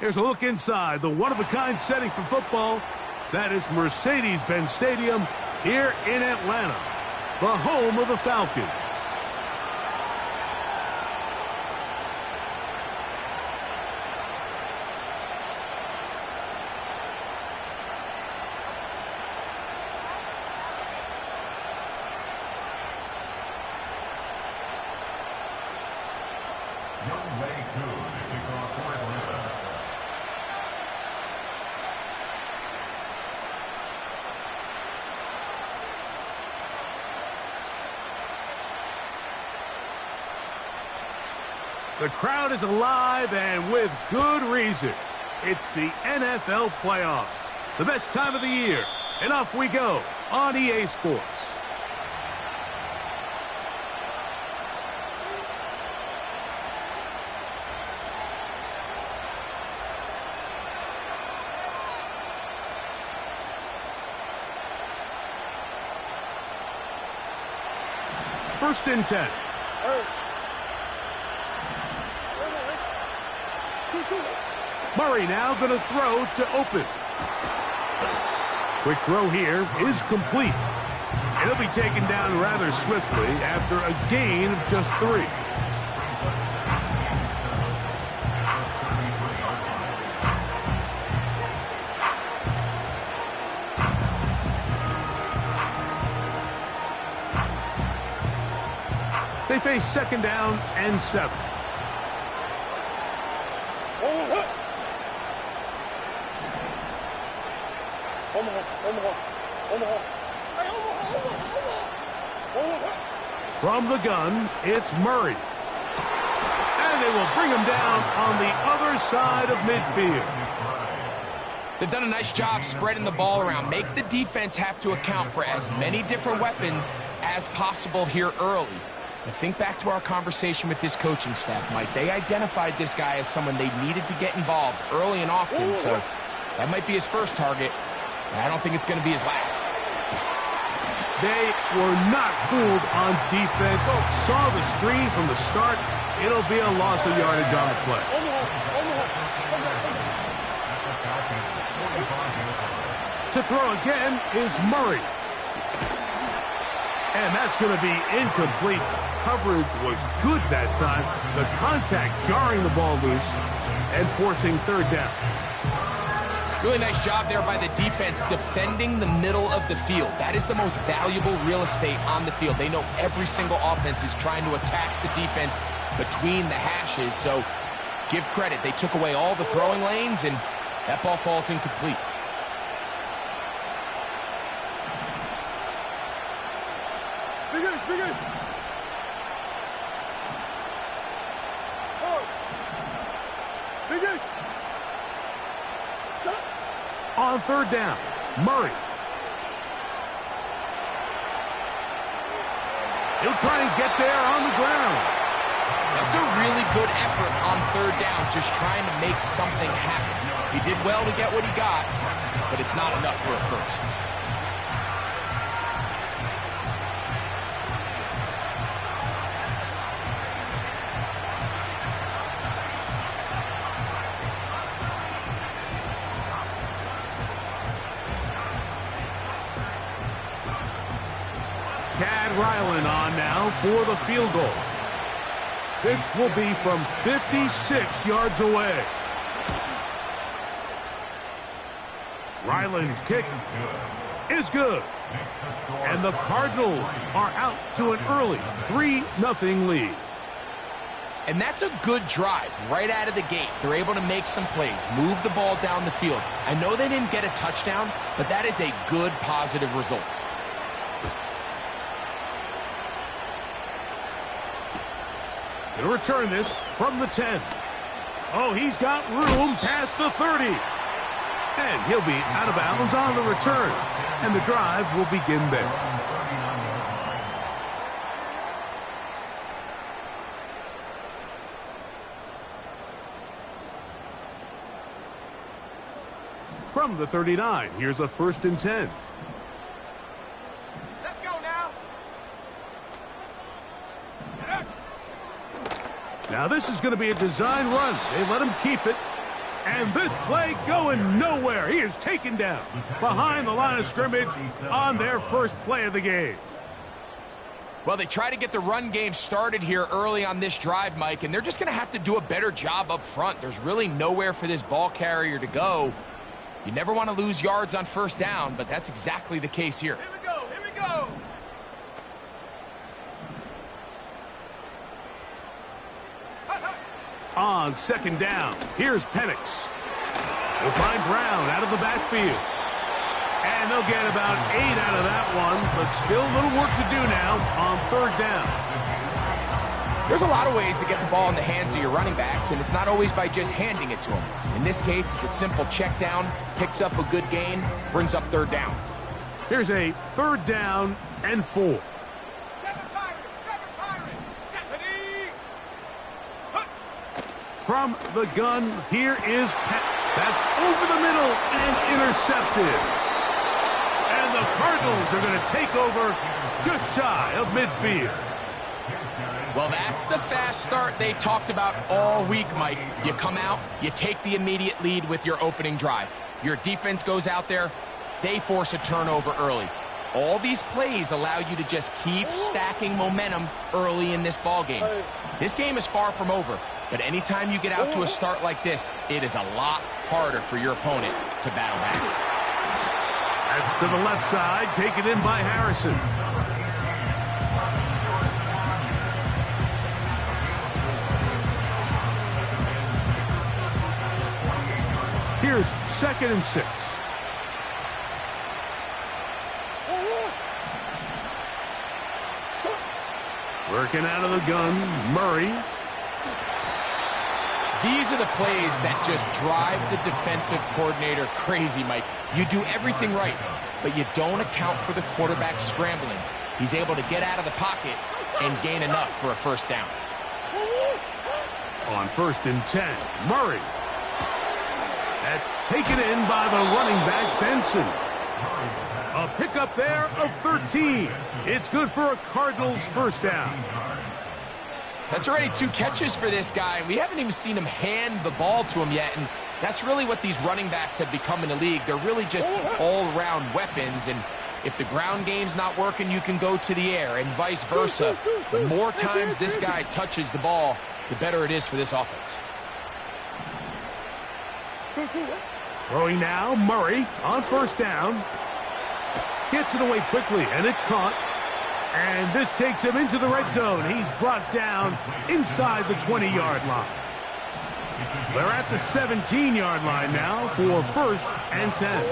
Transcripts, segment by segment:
Here's a look inside the one-of-a-kind setting for football. That is Mercedes-Benz Stadium here in Atlanta, the home of the Falcons. The crowd is alive, and with good reason. It's the NFL playoffs, the best time of the year, and off we go on EA Sports. First and 10. Murray now going to throw to open. Quick throw here is complete. It'll be taken down rather swiftly after a gain of just 3. They face second down and 7. From the gun, it's Murray. And they will bring him down on the other side of midfield. They've done a nice job spreading the ball around. Make the defense have to account for as many different weapons as possible here early. Now think back to our conversation with this coaching staff, Mike. They identified this guy as someone they needed to get involved early and often, so that might be his first target. I don't think it's going to be his last. They were not fooled on defense. Saw the screen from the start. It'll be a loss of yardage on the play. To throw again is Murray. And that's going to be incomplete. Coverage was good that time. The contact jarring the ball loose and forcing third down. Really nice job there by the defense defending the middle of the field. That is the most valuable real estate on the field. They know every single offense is trying to attack the defense between the hashes. So give credit. They took away all the throwing lanes, and that ball falls incomplete. On third down, Murray. He'll try and get there on the ground. That's a really good effort on third down, just trying to make something happen. He did well to get what he got, but it's not enough for a first. Ryland on now for the field goal. This will be from 56 yards away. Ryland's kick is good. And the Cardinals are out to an early 3-0 lead. And that's a good drive right out of the gate. They're able to make some plays, move the ball down the field. I know they didn't get a touchdown, but that is a good positive result. Going to return this from the 10. Oh, he's got room past the 30. And he'll be out of bounds on the return. And the drive will begin there. From the 39, here's a 1st and 10. Now this is going to be a design run. They let him keep it. And this play going nowhere. He is taken down behind the line of scrimmage on their first play of the game. Well, they try to get the run game started here early on this drive, Mike, and they're just going to have to do a better job up front. There's really nowhere for this ball carrier to go. You never want to lose yards on first down, but that's exactly the case here. Here we go, here we go. On second down, here's Penix. He'll find Brown out of the backfield. And they'll get about 8 out of that one, but still a little work to do now on third down. There's a lot of ways to get the ball in the hands of your running backs, and it's not always by just handing it to them. In this case, it's a simple check down, picks up a good gain, brings up third down. Here's a third down and 4. From the gun, here is Pat. That's over the middle and intercepted. And the Cardinals are going to take over just shy of midfield. Well, that's the fast start they talked about all week, Mike. You come out, you take the immediate lead with your opening drive. Your defense goes out there, they force a turnover early. All these plays allow you to just keep stacking momentum early in this ball game. This game is far from over, but anytime you get out to a start like this, it is a lot harder for your opponent to battle back. That's to the left side, taken in by Harrison. Here's 2nd and 6. Working out of the gun, Murray. These are the plays that just drive the defensive coordinator crazy, Mike. You do everything right, but you don't account for the quarterback scrambling. He's able to get out of the pocket and gain enough for a first down. On 1st and 10, Murray. That's taken in by the running back, Benson. A pickup there of 13. It's good for a Cardinals first down. That's already 2 catches for this guy. We haven't even seen him hand the ball to him yet, and that's really what these running backs have become in the league. They're really just all-around weapons, and if the ground game's not working, you can go to the air, and vice versa. The more times this guy touches the ball, the better it is for this offense. Throwing now, Murray on first down. Gets it away quickly, and it's caught. And this takes him into the red zone. He's brought down inside the 20-yard line. They're at the 17-yard line now for 1st and 10.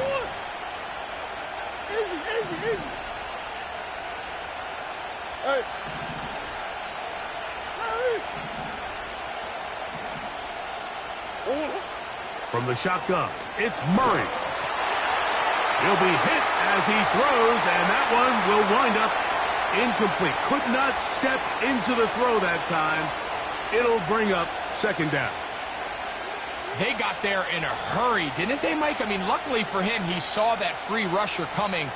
From the shotgun, it's Murray. He'll be hit as he throws, and that one will wind up incomplete. Could not step into the throw that time. It'll bring up 2nd down. They got there in a hurry, didn't they, Mike? I mean, luckily for him, he saw that free rusher coming,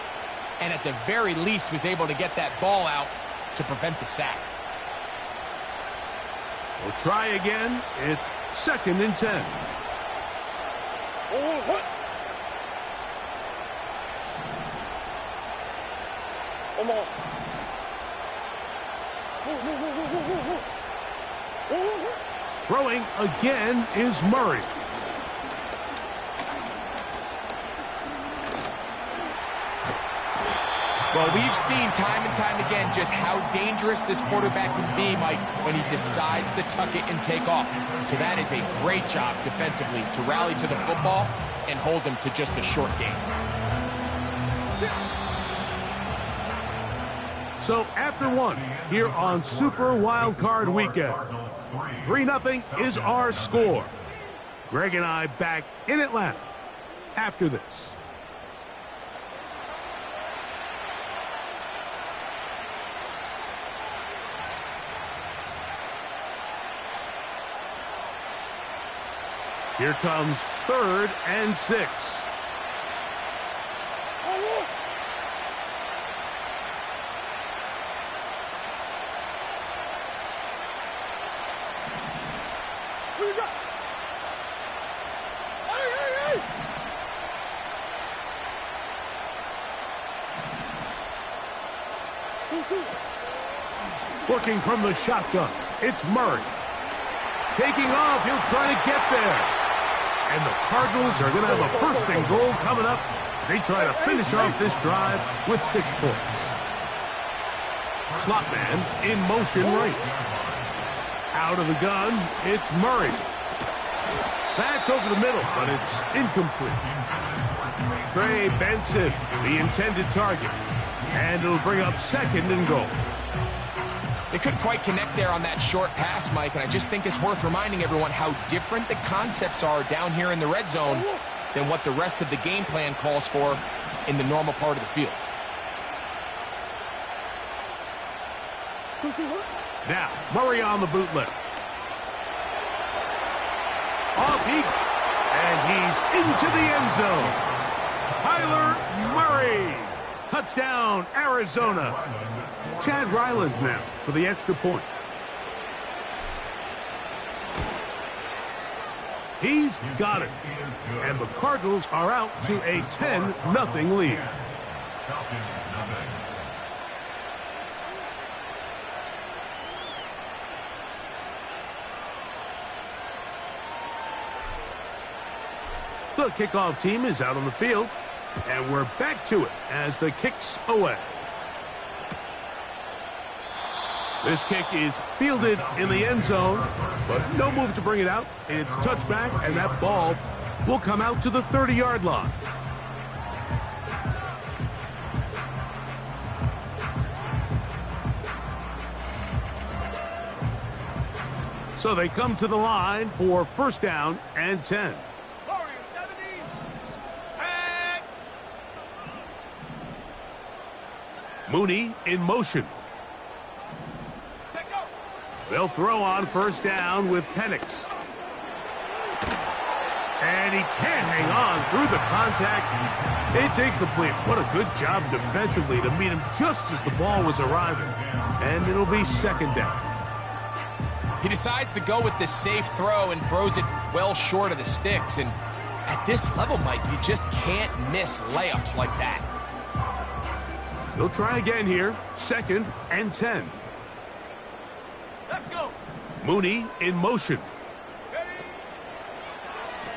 and at the very least was able to get that ball out to prevent the sack. We'll try again. It's 2nd and 10. Throwing again is Murray. Well, we've seen time and time again just how dangerous this quarterback can be, Mike, when he decides to tuck it and take off. So that is a great job defensively to rally to the football and hold them to just a short gain. So after one, here on Super Wild Card Weekend, 3-0 is our score. Greg and I back in Atlanta after this. Here comes 3rd and 6. Working from the shotgun, it's Murray. Taking off, he'll try to get there. And the Cardinals are going to have a first and goal coming up. They try to finish off this drive with 6 points. Slot man in motion right. Out of the gun, it's Murray. That's over the middle, but it's incomplete. Trey Benson, the intended target. And it'll bring up second and goal. They couldn't quite connect there on that short pass, Mike, and I just think it's worth reminding everyone how different the concepts are down here in the red zone than what the rest of the game plan calls for in the normal part of the field. Now, Murray on the bootleg. Off he goes, and he's into the end zone. Kyler Murray. Touchdown, Arizona. Chad Ryland now for the extra point. He's got it. And the Cardinals are out to a 10-0 lead. The kickoff team is out on the field. And we're back to it as the kick's away. This kick is fielded in the end zone, but no move to bring it out. It's touchback, and that ball will come out to the 30-yard line. So they come to the line for first down and 10. Mooney in motion. They'll throw on first down with Penix. And he can't hang on through the contact. It's incomplete. What a good job defensively to meet him just as the ball was arriving. And it'll be second down. He decides to go with this safe throw and throws it well short of the sticks. And at this level, Mike, you just can't miss layups like that. They'll try again here. Second and 10. Let's go. Mooney in motion.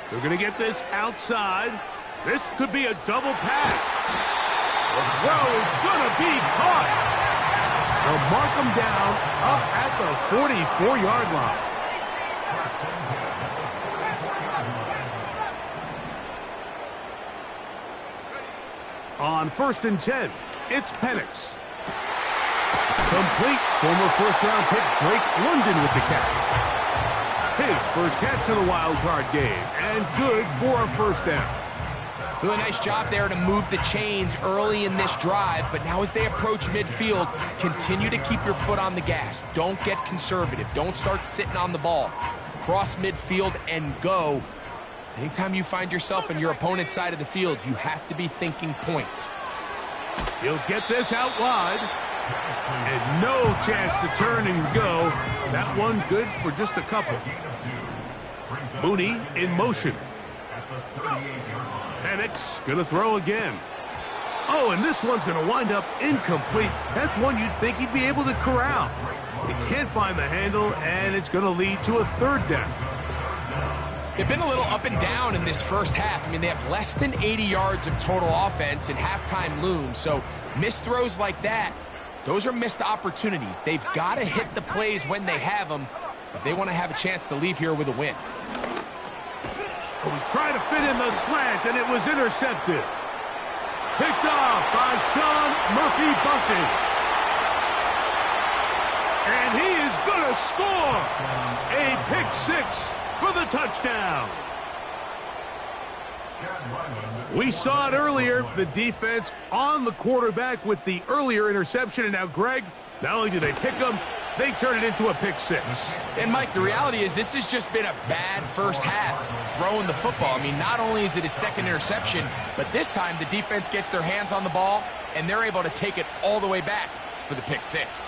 They're going to get this outside. This could be a double pass. The throw is going to be caught. They'll mark him down up at the 44-yard line. On first and 10, it's Penix. Complete. Former first-round pick Drake London with the catch. His first catch of the wild card game, and good for a first down. Really nice job there to move the chains early in this drive, but now as they approach midfield, continue to keep your foot on the gas. Don't get conservative. Don't start sitting on the ball. Cross midfield and go. Anytime you find yourself on your opponent's side of the field, you have to be thinking points. He'll get this out wide. And no chance to turn and go. That one good for just a couple. Mooney in motion. Penix going to throw again. Oh, and this one's going to wind up incomplete. That's one you'd think he'd be able to corral. He can't find the handle, and it's going to lead to a third down. They've been a little up and down in this first half. I mean, they have less than 80 yards of total offense and halftime looms. So missed throws like that, those are missed opportunities. They've got to hit the plays when they have them if they want to have a chance to leave here with a win. Oh, he tried to fit in the slant, and it was intercepted. Picked off by Sean Murphy-Bunting. And he is going to score a pick six for the touchdown. We saw it earlier, the defense on the quarterback with the earlier interception, and now, Greg, not only do they pick him, they turn it into a pick six. And, Mike, the reality is this has just been a bad first half throwing the football. I mean, not only is it a second interception, but this time the defense gets their hands on the ball, and they're able to take it all the way back for the pick six.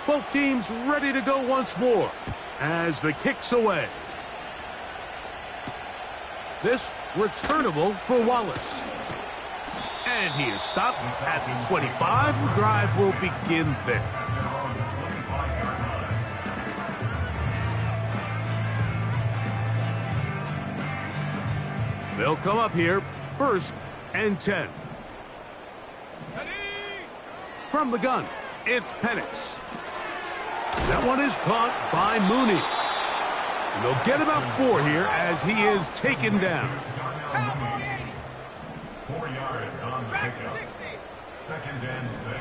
Both teams ready to go once more as the kick's away. This returnable for Wallace. And he is stopped at the 25. The drive will begin there. They'll come up here, 1st and 10. From the gun, it's Penix. That one is caught by Mooney. And they'll get about 4 here as he is taken down. 4 yards on the pickup. 2nd and 6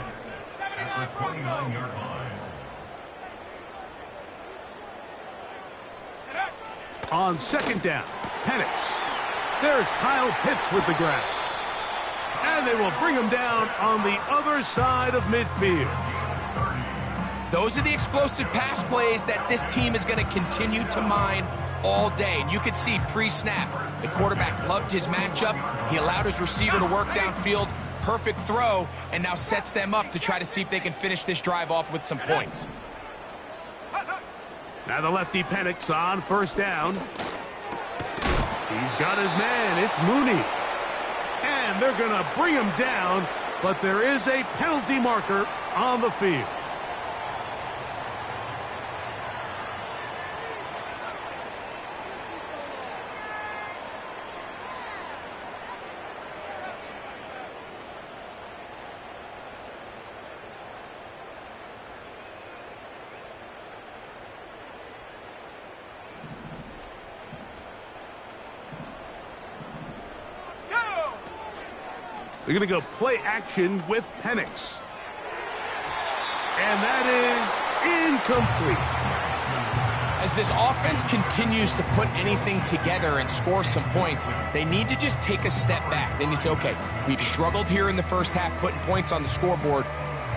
at the 29-yard line. On 2nd down, Penix. There's Kyle Pitts with the grab. And they will bring him down on the other side of midfield. Those are the explosive pass plays that this team is going to continue to mine all day. And you could see pre-snap, the quarterback loved his matchup. He allowed his receiver to work downfield. Perfect throw, and now sets them up to try to see if they can finish this drive off with some points. Now the lefty Penix on 1st down. He's got his man. It's Mooney. And they're going to bring him down, but there is a penalty marker on the field. They're going to go play action with Penix. And that is incomplete. As this offense continues to put anything together and score some points, they need to just take a step back. Then you say, okay, we've struggled here in the first half putting points on the scoreboard.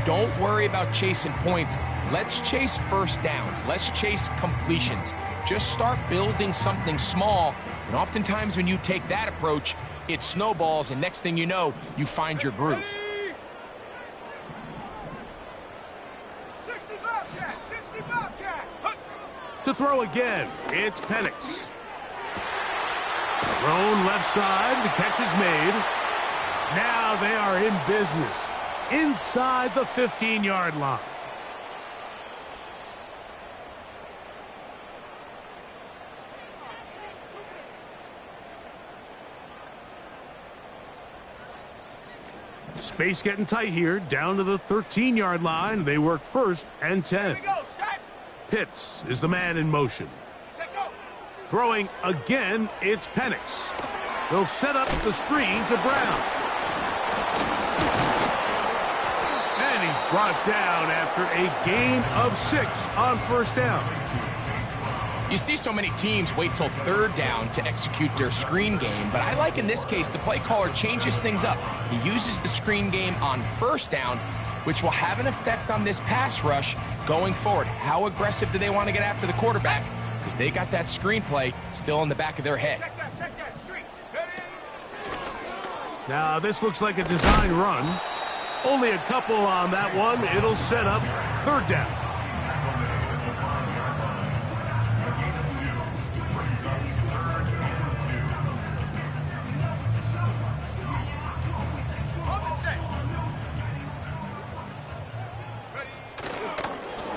Don't worry about chasing points. Let's chase 1st downs. Let's chase completions. Just start building something small. And oftentimes when you take that approach, it snowballs, and next thing you know, you find your groove. 65 cat. To throw again, it's Penix. Thrown left side, the catch is made. Now they are in business inside the 15-yard line. Space getting tight here, down to the 13-yard line. They work 1st and 10. Pitts is the man in motion. Throwing again, it's Penix. They'll set up the screen to Brown. And he's brought down after a gain of 6 on 1st down. You see so many teams wait till 3rd down to execute their screen game, but I like in this case the play caller changes things up. He uses the screen game on 1st down, which will have an effect on this pass rush going forward. How aggressive do they want to get after the quarterback? Because they got that screen play still in the back of their head. Check that street. Now this looks like a design run. Only a couple on that one. It'll set up 3rd down.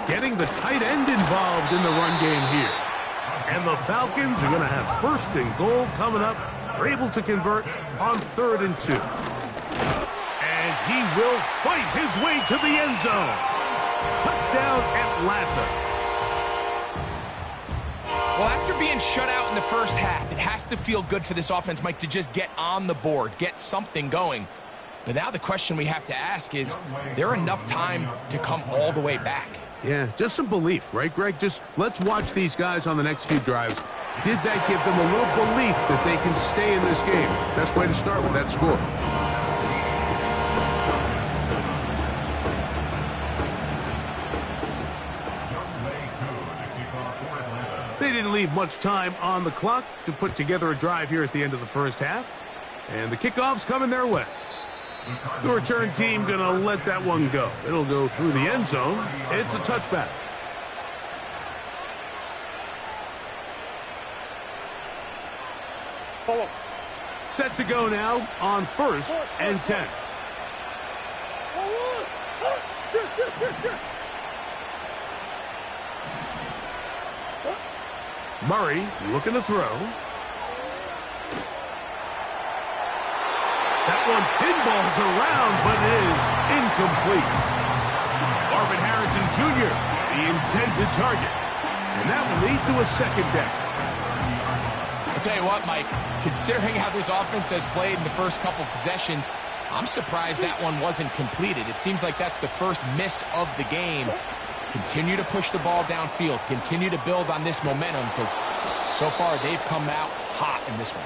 Getting the tight end involved in the run game here. And the Falcons are going to have 1st and goal coming up. They're able to convert on 3rd and 2. And he will fight his way to the end zone. Touchdown, Atlanta. Well, after being shut out in the first half, it has to feel good for this offense, Mike, to just get on the board, get something going. But now the question we have to ask is there enough time to come all the way back? Yeah, just some belief, right, Greg? Just let's watch these guys on the next few drives. Did that give them a little belief that they can stay in this game? Best way to start with that score. They didn't leave much time on the clock to put together a drive here at the end of the first half. And the kickoff's coming their way. The return team going to let that one go. It'll go through the end zone. It's a touchback. Set to go now on 1st and 10. Murray looking to throw. That one pinballs around, but it is incomplete. Marvin Harrison Jr., the intended target. And that will lead to a second down. I'll tell you what, Mike, considering how this offense has played in the first couple possessions, I'm surprised that one wasn't completed. It seems like that's the first miss of the game. Continue to push the ball downfield. Continue to build on this momentum because so far they've come out hot in this one.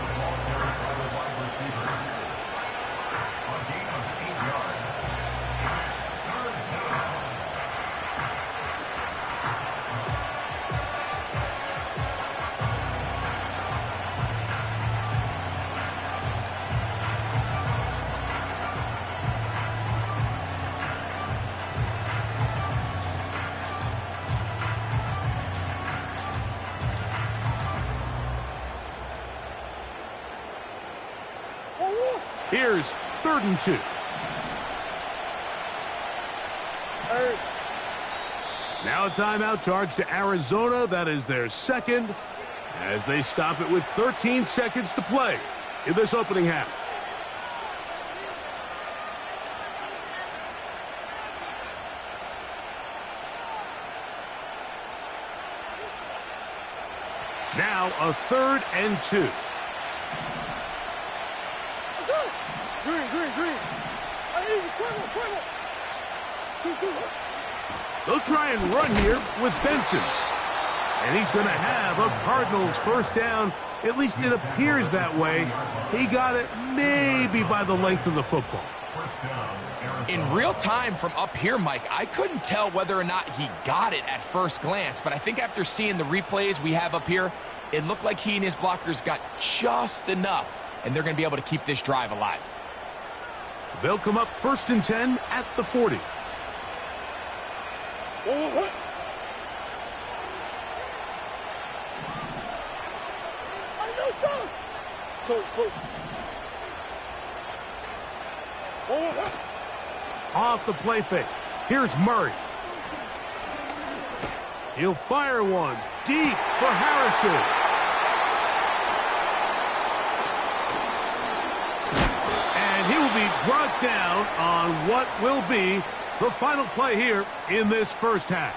Here's 3rd and 2. Now a timeout charge to Arizona. That is their second as they stop it with 13 seconds to play in this opening half. Now a 3rd and 2. They'll try and run here with Benson. And he's going to have a Cardinals first down. At least it appears that way. He got it maybe by the length of the football. In real time from up here, Mike, I couldn't tell whether or not he got it at first glance. But I think after seeing the replays we have up here, it looked like he and his blockers got just enough. And they're going to be able to keep this drive alive. They'll come up 1st and 10 at the 40. Off the play fake. Here's Murray. He'll fire one deep for Harrison. He will be brought down on what will be the final play here in this first half.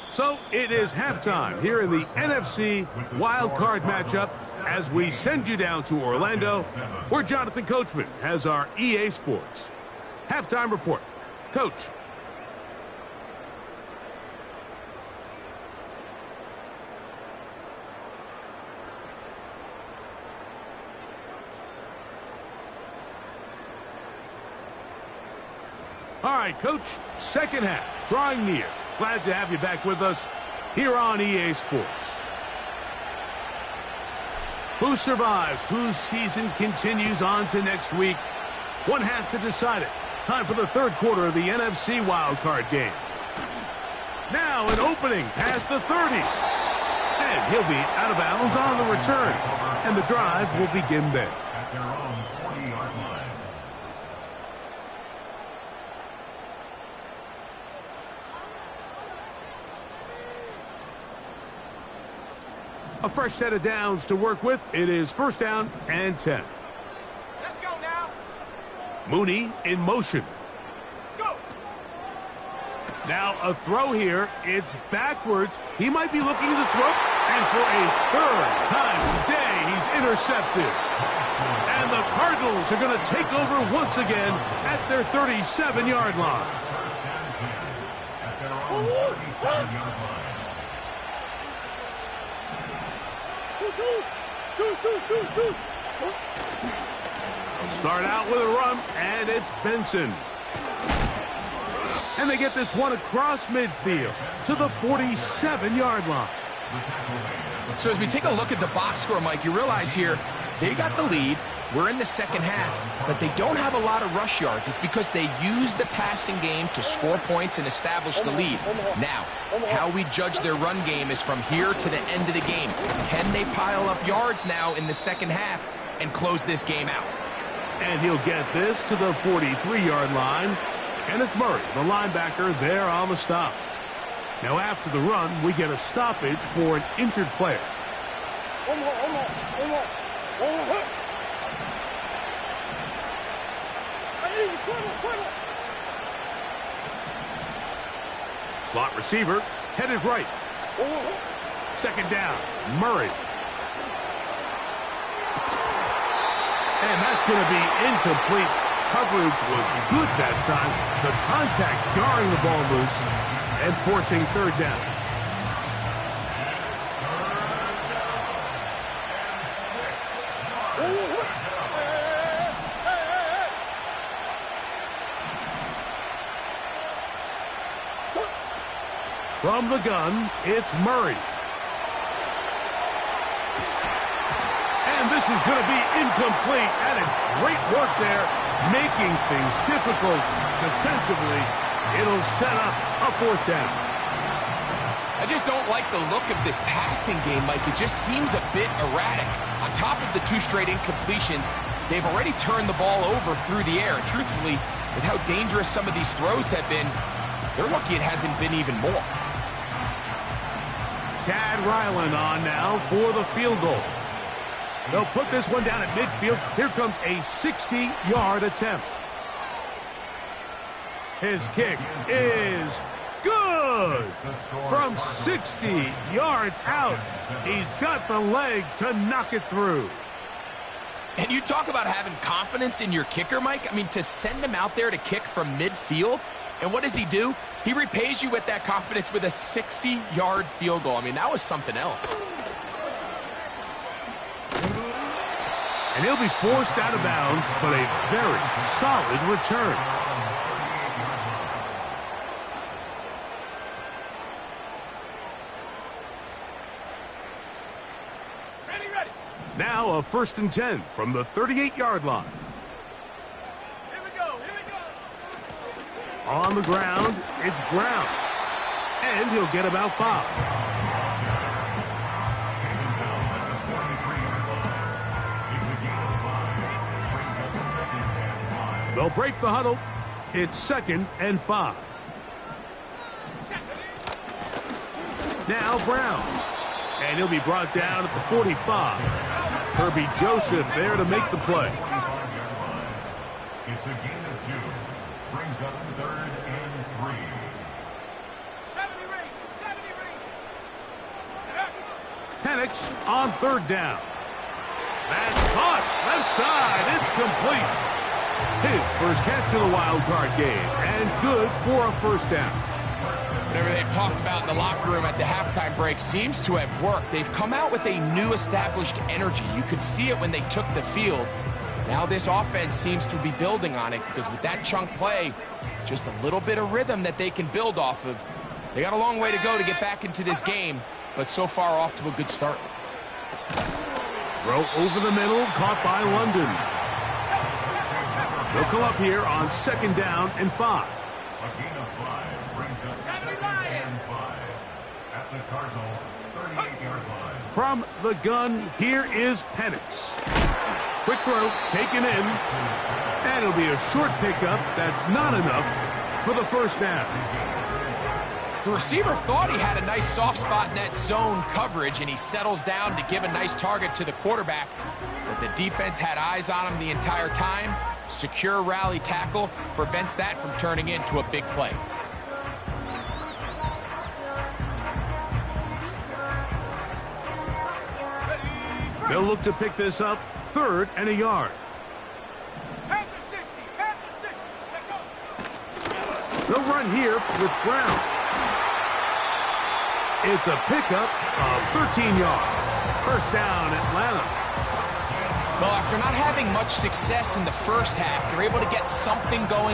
So it is halftime here in the NFC Wild Card matchup as we send you down to Orlando, where Jonathan Coachman has our EA Sports halftime report. Coach. All right, Coach, second half, drawing near. Glad to have you back with us here on EA Sports. Who survives? Whose season continues on to next week? One half to decide it. Time for the third quarter of the NFC wildcard game. Now an opening past the 30. And he'll be out of bounds on the return. And the drive will begin there. At their own 40-yard line. A fresh set of downs to work with. It is 1st down and 10. Let's go now. Mooney in motion. Go. Now a throw here. It's backwards. He might be looking to throw. And for a 3rd time today, he's intercepted. And the Cardinals are going to take over once again at their 37-yard line. At their own 37-yard line. Start out with a run, and it's Benson. And they get this one across midfield to the 47-yard line. So as we take a look at the box score, Mike, you realize here they got the lead. We're in the second half, but they don't have a lot of rush yards. It's because they use the passing game to score points and establish the lead. Now, how we judge their run game is from here to the end of the game. Can they pile up yards now in the second half and close this game out? And he'll get this to the 43-yard line. Kenneth Murray, the linebacker, there on the stop. Now after the run, we get a stoppage for an injured player. Slot receiver, headed right. Second down, Murray. And that's going to be incomplete. Coverage was good that time. The contact jarring the ball loose and forcing third down. From the gun, it's Murray. And this is going to be incomplete. That is great work there, making things difficult defensively. It'll set up a fourth down. I just don't like the look of this passing game, Mike. It just seems a bit erratic. On top of the 2 straight incompletions, they've already turned the ball over through the air. And truthfully, with how dangerous some of these throws have been, they're lucky it hasn't been even more. Chad Ryland on now for the field goal. They'll put this one down at midfield. Here comes a 60-yard attempt. His kick is good. From 60 yards out, he's got the leg to knock it through. And you talk about having confidence in your kicker, Mike. I mean, to send him out there to kick from midfield, and what does he do? He repays you with that confidence with a 60-yard field goal. I mean, that was something else. And he'll be forced out of bounds, but a very solid return. Ready. Now a 1st and 10 from the 38-yard line. Here we go. On the ground, it's Brown. And he'll get about 5. They'll break the huddle. It's 2nd and 5. Now Brown. And he'll be brought down at the 45. Herbie Joseph there to make the play. It's a gain of 2. Brings up 3rd and 3. 70 range. Penix on 3rd down. That's caught. Left side. It's complete. His first catch of the wild card game, and good for a 1st down. Whatever they've talked about in the locker room at the halftime break seems to have worked. They've come out with a new established energy. You could see it when they took the field. Now this offense seems to be building on it because with that chunk play, just a little bit of rhythm that they can build off of. They got a long way to go to get back into this game, but so far off to a good start. Throw over the middle, caught by London. They'll come up here on 2nd down and 5. A gain of 5 brings up 2nd and 5 at the Cardinals' 38-yard line. From the gun, here is Penix. Quick throw, taken in. And it'll be a short pickup. That's not enough for the 1st down. The receiver thought he had a nice soft spot in that zone coverage, and he settles down to give a nice target to the quarterback. But the defense had eyes on him the entire time. Secure rally tackle prevents that from turning into a big play. They'll look to pick this up 3rd and a yard. At the 60. They'll run here with Brown. It's a pickup of 13 yards. 1st down, Atlanta. Well, after not having much success in the first half, they're able to get something going